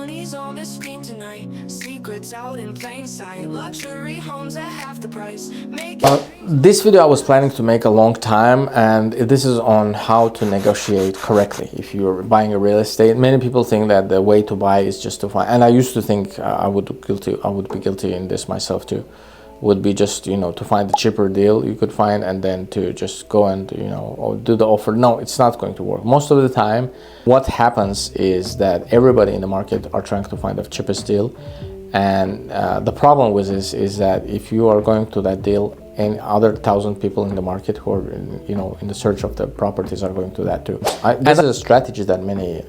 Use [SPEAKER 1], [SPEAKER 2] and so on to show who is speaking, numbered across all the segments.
[SPEAKER 1] money's on the screen tonight. Secrets out in plain sight. Luxury homes at half the price.
[SPEAKER 2] This video I was planning to make a long time, and this is on how to negotiate correctly if you're buying a real estate. Many people think that the way to buy is just to find, and I used to think I would be guilty in this myself too, would be just to find the cheaper deal you could find and then to just go and or do the offer. No, it's not going to work. Most of the time what happens is that everybody in the market are trying to find the cheapest deal, and the problem with this is that if you are going to that deal, and other 1,000 people in the market who are in the search of the properties are going to that too. This is a strategy that many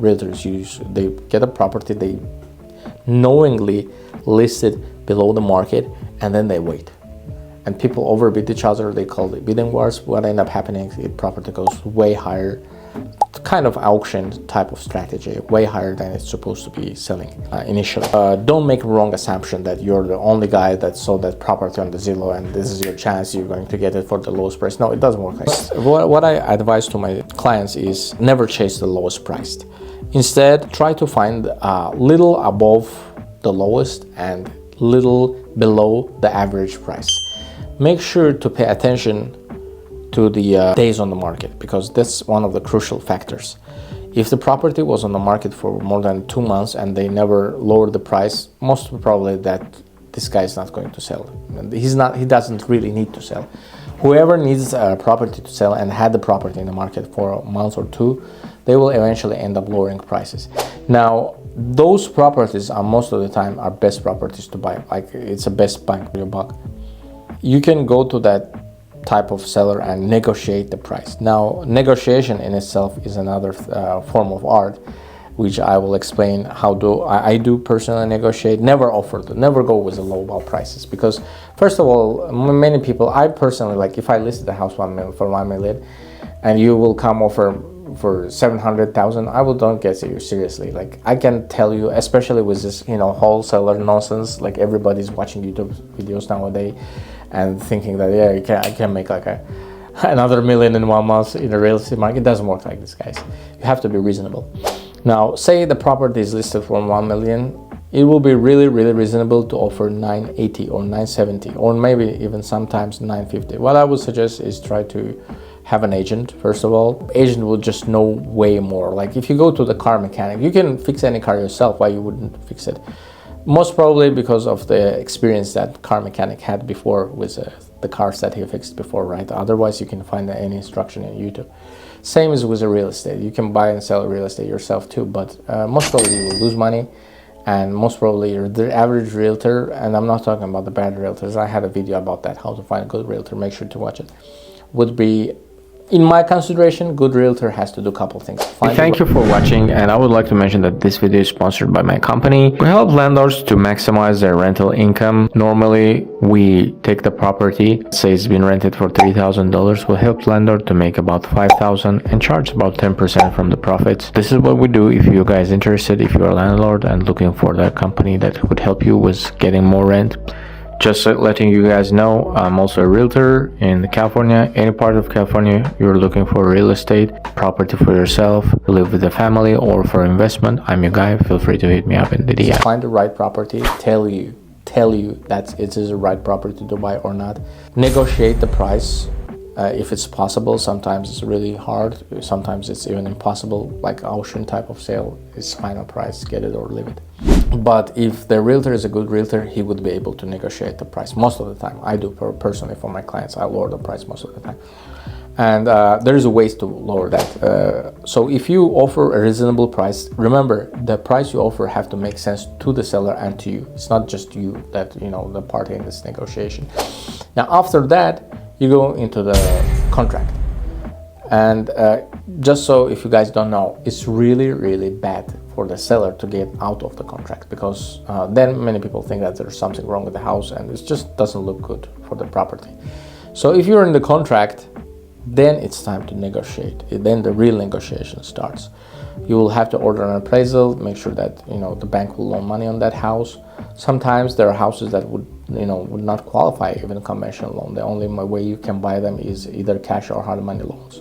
[SPEAKER 2] realtors use. They get a property, they knowingly list it below the market, and then they wait, and people overbid each other. They call it bidding wars. What ends up happening is the property goes way higher, kind of auction type of strategy, way higher than it's supposed to be selling initially. Don't make a wrong assumption that you're the only guy that sold that property on the Zillow and this is your chance, you're going to get it for the lowest price. No, it doesn't work like that. What I advise to my clients is never chase the lowest priced. Instead, try to find a little above the lowest and little below the average price. Make sure to pay attention to the days on the market, because that's one of the crucial factors. If the property was on the market for more than 2 months and they never lowered the price, most probably that this guy is not going to sell. He doesn't really need to sell. Whoever needs a property to sell and had the property in the market for a month or two, they will eventually end up lowering prices. Now, those properties are most of the time are best properties to buy. Like, it's a best bang for your buck. You can go to that type of seller and negotiate the price. Now, negotiation in itself is another form of art, which I will explain how I do personally negotiate. Never go with the lowball prices, because first of all, many people, I personally, like, if I listed the house for $1 million and you will come offer for 700,000, I will don't get you seriously. Like, I can tell you, especially with this wholesaler nonsense, like everybody's watching YouTube videos nowadays and thinking that I can make like another million in 1 month in the real estate market. It doesn't work like this, guys. You have to be reasonable. Now, say the property is listed for 1 million, it will be really reasonable to offer 980 or 970 or maybe even sometimes 950. What I would suggest is try to have an agent. First of all, agent will just know way more. Like, if you go to the car mechanic, you can fix any car yourself. Why you wouldn't fix it? Most probably because of the experience that car mechanic had before with the cars that he fixed before, right? Otherwise, you can find any instruction in YouTube. Same as with a real estate. You can buy and sell real estate yourself too, but most probably you will lose money, and most probably you're the average realtor, and I'm not talking about the bad realtors. I had a video about that, how to find a good realtor. Make sure to watch it. Would be, in my consideration, good realtor has to do a couple things. Thank you for watching, and I would like to mention that this video is sponsored by my company. We help landlords to maximize their rental income. Normally, we take the property, say it's been rented for $3,000. We'll help landlord to make about $5,000 and charge about 10% from the profits. This is what we do. If you guys interested, if you're a landlord and looking for that company that would help you with getting more rent, just letting you guys know, I'm also a realtor in California. Any part of California you're looking for real estate, property for yourself, live with a family, or for investment, I'm your guy. Feel free to hit me up in the DM. Find the right property, tell you that it is the right property to buy or not. Negotiate the price if it's possible. Sometimes it's really hard. Sometimes it's even impossible. Like auction type of sale is final price, get it or leave it. But if the realtor is a good realtor, he would be able to negotiate the price most of the time. I do personally for my clients. I lower the price most of the time, and there is a ways to lower that. So if you offer a reasonable price, remember the price you offer have to make sense to the seller and to you. It's not just you that the party in this negotiation. Now after that, you go into the contract, and just so if you guys don't know, it's really bad for the seller to get out of the contract, because then many people think that there's something wrong with the house and it just doesn't look good for the property. So if you're in the contract, then it's time to negotiate. Then the real negotiation starts. You will have to order an appraisal, make sure that the bank will loan money on that house. Sometimes there are houses that would not qualify even a conventional loan. The only way you can buy them is either cash or hard money loans.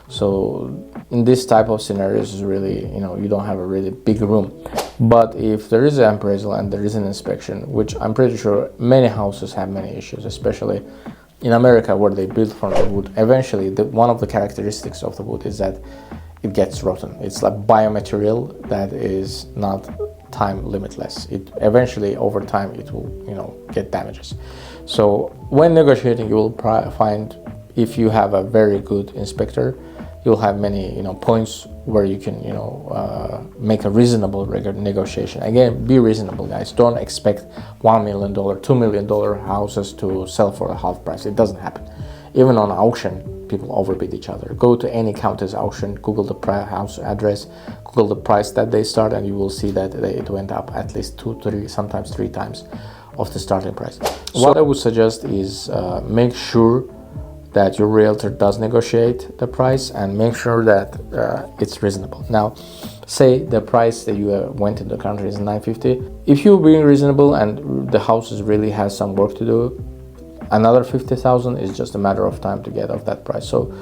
[SPEAKER 2] So in this type of scenarios, is really you don't have a really big room. But if there is an appraisal and there is an inspection, which I'm pretty sure many houses have many issues, especially in America where they build from the wood, eventually one of the characteristics of the wood is that it gets rotten. It's like biomaterial that is not time limitless. It eventually over time it will get damages. So when negotiating, you will find, if you have a very good inspector, you'll have many points where you can make a reasonable negotiation. Again, be reasonable, guys. Don't expect $1 million, $2 million houses to sell for a half price. It doesn't happen. Even on auction, people overbid each other. Go to any county's auction, Google the house address, Google the price that they start, and you will see that it went up at least 2, 3, sometimes 3 times of the starting price. So what I would suggest is make sure that your realtor does negotiate the price and make sure that it's reasonable. Now, say the price that you went in the country is $950. If you're being reasonable and the house really has some work to do, another $50,000 is just a matter of time to get off that price. So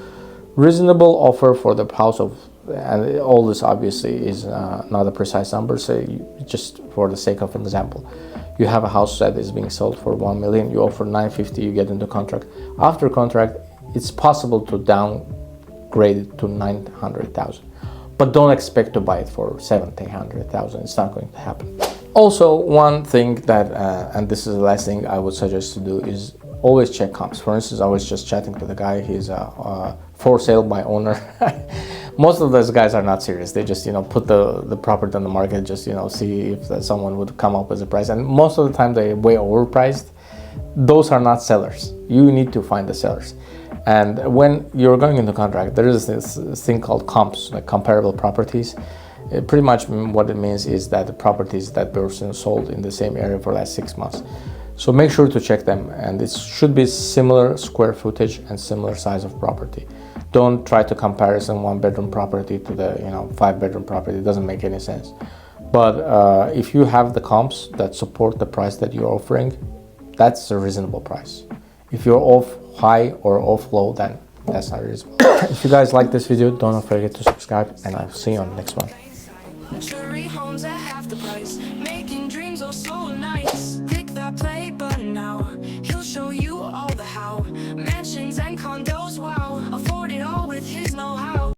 [SPEAKER 2] reasonable offer for the house of, and all this obviously is not a precise number, so just for the sake of an example, you have a house that is being sold for $1 million, you offer $950, you get into contract. After contract, it's possible to downgrade it to $900,000, but don't expect to buy it for $700,000. It's not going to happen. Also, one thing that, and this is the last thing I would suggest to do, is always check comps. For instance, I was just chatting to the guy. He's for sale by owner. Most of those guys are not serious. They just put the property on the market, just see if someone would come up with a price, and most of the time they're way overpriced. Those are not sellers. You need to find the sellers. And when you're going into contract, there is this thing called comps, like comparable properties. Pretty much what it means is that the properties that person sold in the same area for the last 6 months. So make sure to check them, and it should be similar square footage and similar size of property. Don't try to comparison 1-bedroom property to the 5-bedroom property. It doesn't make any sense. But if you have the comps that support the price that you're offering, that's a reasonable price. If you're off high or off low, then that's not reasonable. If you guys like this video, don't forget to subscribe, and I'll see you on the next one.
[SPEAKER 1] Luxury homes at half the price, making dreams oh so nice. Click that play button now, he'll show you all the how. Mansions and condos, wow.